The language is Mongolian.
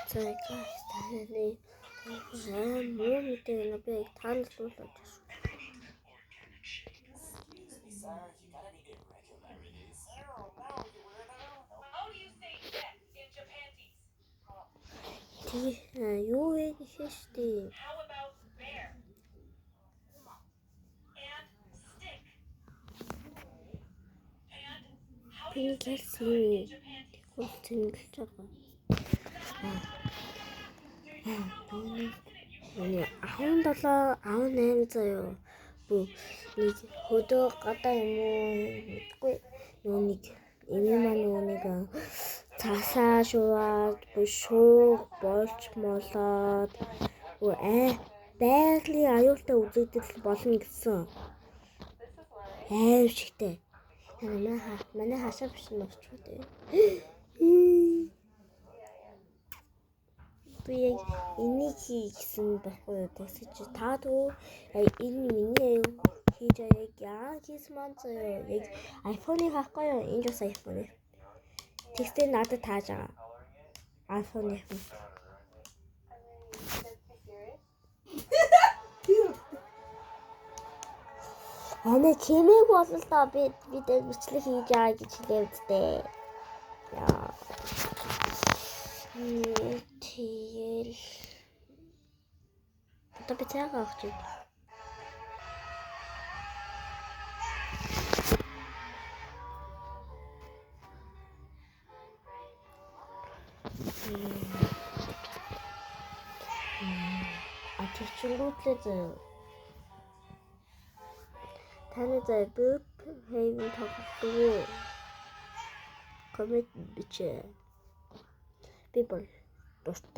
Sorry guys, tani muu мэдээ нэг би танил дуулаад байна. Юу вэ гэхээ штий. Пинкэлсийн хөл тэнгэлж байгаа. Ахын 7 аав 8 заяа. Бүү нэг хөдөө гадаа юм уу мэдгүй. Нүуник энэ маань нүуник цаасаа шуваад шуух болж молоод байгалийн аюултай үзэгдэл болно гэсэн. Аимшигтэй. Манай хашаа биш нь очвол дээ. Би яг энийг хийсэн байхгүй тэгсэж таадгүй энэ миний хийж яг яа хийсэн маань заяа яг iPhone-ыг хахгүй юу энэ бас iPhone. Тэгтээ надад тааж байгаа. iPhone. Ана чимээг болол та би дээр бичлэг хийж байгаа гэж хэлээд дээ. Яа. Тэгэл. Одоо би цаагаа авч ий. Ачаачгуудлаа заяа. Таны заяа бүгд хэвэн тоглохгүй. Коммент бичээ. Би бол дуртай.